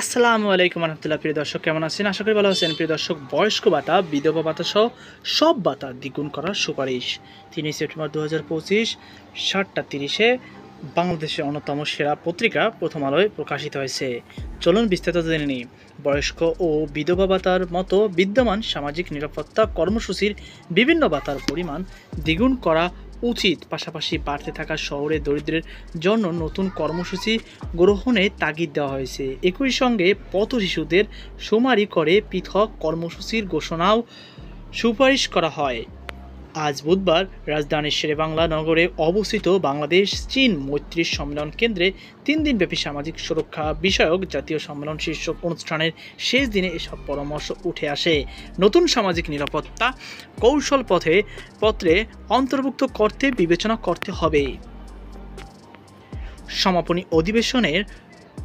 আসসালামু আলাইকুম রহমতুল্লাহ। প্রিয় দর্শক, কেমন আছেন? আশা করি ভালো আছেন। প্রিয় দর্শক, বয়স্ক ভাতা, বিধবা ভাতা সহ সব ভাতা দ্বিগুণ করার সুপারিশ 3 সেপ্টেম্বর 2025 7:30 বাংলাদেশের অন্যতম সেরা পত্রিকা প্রথম আলোয় প্রকাশিত হয়েছে। চলুন বিস্তারিত জেনে নিই। বয়স্ক ও বিধবা ভাতার মতো বিদ্যমান সামাজিক নিরাপত্তা কর্মসূচির বিভিন্ন ভাতার পরিমাণ দ্বিগুণ করা উচিত, পাশাপাশি বাড়তে থাকা শহরে দরিদ্রের জন্য নতুন কর্মসূচি গ্রহণে তাগিদ দেওয়া হয়েছে। একই সঙ্গে পথ শিশুদের শুমারি করে পৃথক কর্মসূচির ঘোষণাও সুপারিশ করা হয়। আজ বুধবার রাজধানীর শেরেবাংলা নগরে অবস্থিত বাংলাদেশ চীন মৈত্রী সম্মেলন কেন্দ্রে 3 দিনব্যাপী সামাজিক সুরক্ষা বিষয়ক জাতীয় সম্মেলন শীর্ষক অনুষ্ঠানের শেষ দিনে এসব পরামর্শ উঠে আসে। নতুন সামাজিক নিরাপত্তা কৌশল পত্রে অন্তর্ভুক্ত করতে বিবেচনা করতে হবে। সমাপনী অধিবেশনের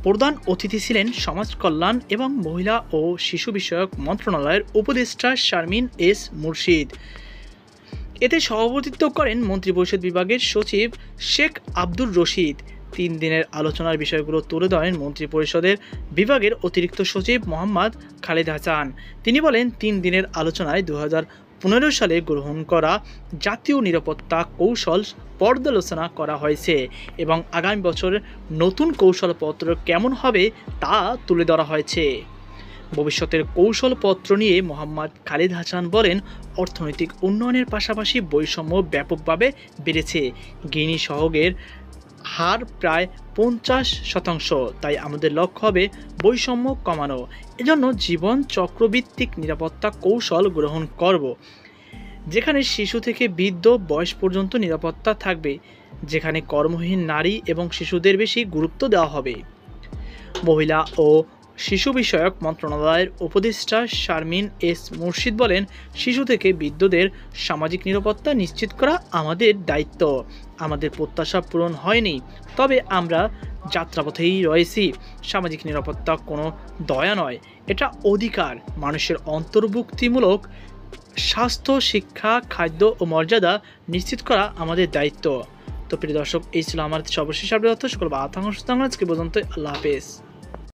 প্রধান অতিথি ছিলেন সমাজ কল্যাণ এবং মহিলা ও শিশু বিষয়ক মন্ত্রণালয়ের উপদেষ্টা শারমিন এস মুর্শিদ। এতে সভাপতিত্ব করেন মন্ত্রিপরিষদ বিভাগের সচিব শেখ আব্দুর রশিদ। 3 দিনের আলোচনার বিষয়গুলো তুলে ধরেন মন্ত্রিপরিষদের বিভাগের অতিরিক্ত সচিব মোহাম্মদ খালেদ হাসান। তিনি বলেন, 3 দিনের আলোচনায় 2015 সালে গ্রহণ করা জাতীয় নিরাপত্তা কৌশল পর্যালোচনা করা হয়েছে এবং আগামী বছরের নতুন কৌশলপত্র কেমন হবে তা তুলে ধরা হয়েছে। ভবিষ্যতের কৌশলপত্র নিয়ে মোহাম্মদ খালিদ হাসান বলেন, অর্থনৈতিক উন্নয়নের পাশাপাশি বৈষম্য ব্যাপকভাবে বেড়েছে। গিনি সহগের হার প্রায় 50%, তাই আমাদের লক্ষ্য হবে বৈষম্য কমানো। এজন্য জীবন চক্রভিত্তিক নিরাপত্তা কৌশল গ্রহণ করব, যেখানে শিশু থেকে বৃদ্ধ বয়স পর্যন্ত নিরাপত্তা থাকবে, যেখানে কর্মহীন নারী এবং শিশুদের বেশি গুরুত্ব দেওয়া হবে। মহিলা ও শিশু বিষয়ক মন্ত্রণালয়ের উপদেষ্টা শারমিন এস মুর্শিদ বলেন, শিশু থেকে বৃদ্ধদের সামাজিক নিরাপত্তা নিশ্চিত করা আমাদের দায়িত্ব। আমাদের প্রত্যাশা পূরণ হয়নি, তবে আমরা যাত্রাপথেই রয়েছি। সামাজিক নিরাপত্তা কোনো দয়া নয়, এটা অধিকার। মানুষের অন্তর্ভুক্তিমূলক স্বাস্থ্য, শিক্ষা, খাদ্য ও মর্যাদা নিশ্চিত করা আমাদের দায়িত্ব। তো প্রিয় দর্শক, এই ছিল আমার সর্বশেষ আপডেট। সকল আজকে পর্যন্ত। আল্লাহ হাফেজ।